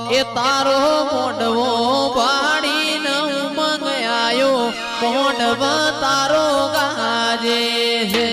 એ તારો મોઢવો પાડીને ઉમંગ આયો મોઢવ તારો ગાજે છે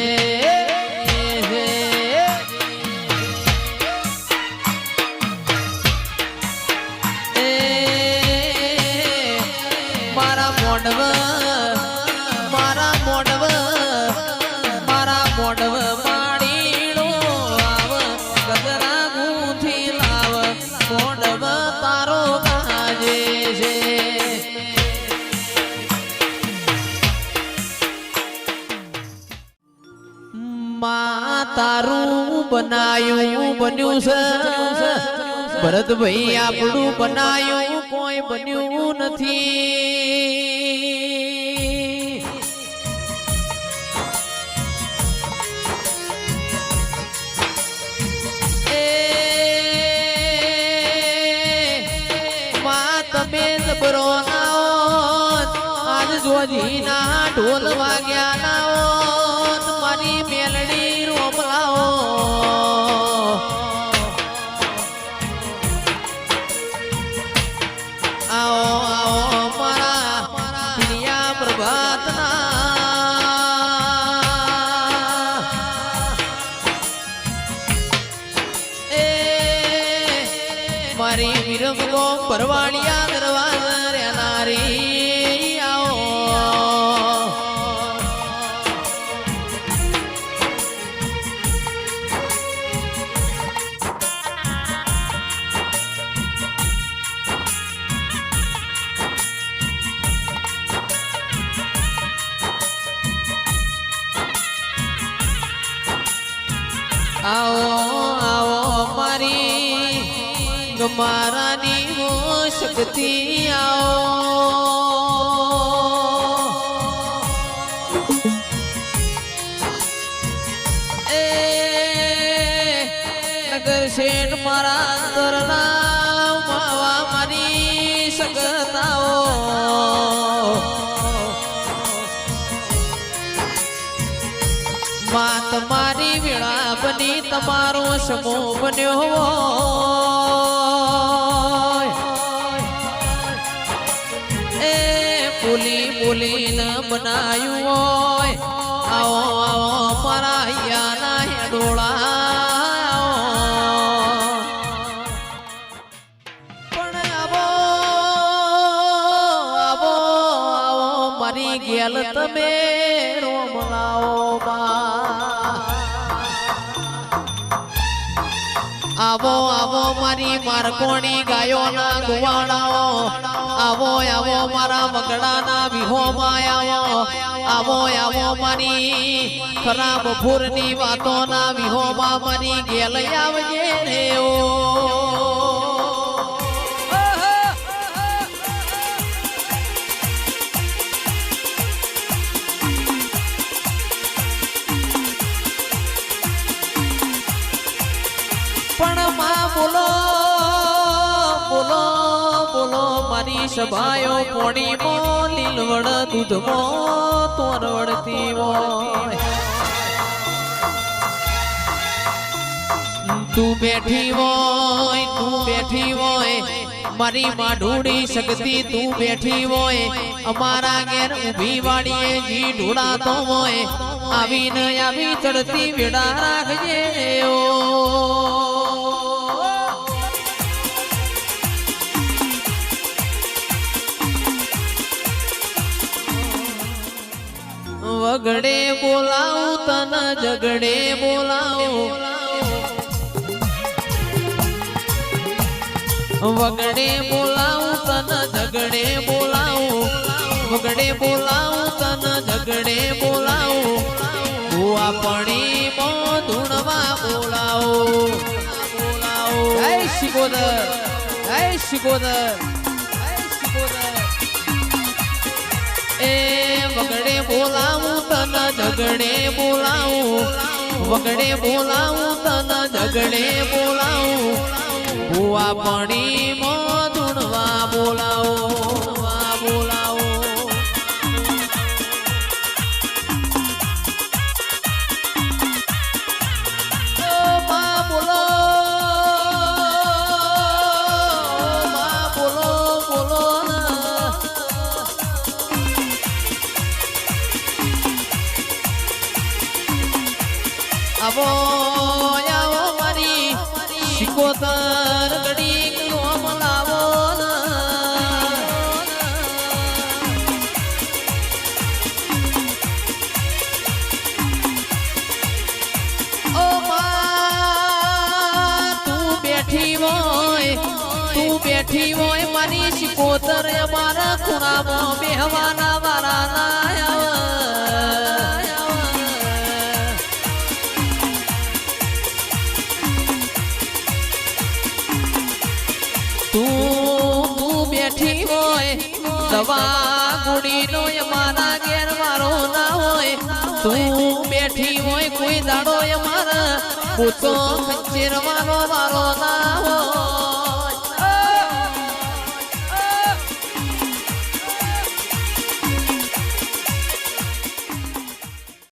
તારું બનાયું બન્યું છે ભરતભાઈ આપણું બનાયું કોઈ બન્યું નથી તમે જબરો આજ જોજી ના ઢોલ વાગ્યા ના મારી મેલડી રોમલાઓ આવો આવો મારા પ્રિયા પ્રભાતના એ મારી વિરમગો પરવાડિયા દરવાજા રેનારી આવો આવો મારી ગમારાની હો શક્તિ આવો એ નગર શેઠ મારા અંતરના માવા મારી શકતાઓ માત મારી વેળા બની તમારો સમૂહ બન્યો એ બોલી બોલીને બનાયું હોય આવો આવો મારા હૈયાના હેડોળા પણ આવો આવો આવો મારી ગેલ તમે રોમલાઓ આવો આવો મારી મારકોણી ગાયોના ગુવાડાઓ આવો આવો મારા વગડાના વિહોમાં આવો આવો આવો મારી ખરાબ ભૂરની વાતોના વિહોમાં મારી ગેલ આવજે રે ઓ બોલો બોલો બોલો મારી સભાયો પોણી મો લીલવડ દૂધ મો તોરવડતી હોય તું બેઠી હોય મારી માઢુડી શક્તિ તું બેઠી હોય અમારા ઘેર ઊભી વાડીએ જી ઢોળાતો હોય આવીને આવી ચડતી વેડા રાખજે ઓ વગડે બોલાવું તને ઝગડે બોલાવું વગડે બોલાવું તને ઝગડે બોલાવું વગડે બોલાવું તને ઝગડે બોલાવું હું આપણી ધૂણવા બોલાવું જય શિકોદર જય શિકોદર એ વગડે બોલાવું તને ઝગડે બોલાવું વગડે બોલાવું તને ઝગડે બોલાવું ભૂવા પાણી ધૂણવા બોલાવો બોલાવો સિકોતર ઘડીક રોમ લાવો ઓ માં તું બેઠી હોય મારી સિકોતર અમારા ખૂણામાં બેહવાના વારા ના તું બેઠી હોય દવા ગુડીનો અમારા ઘેર મારો ના હોય તું બેઠી હોય કોઈ દાડો અમારા પૂછો ખંચેર મારો મારો ના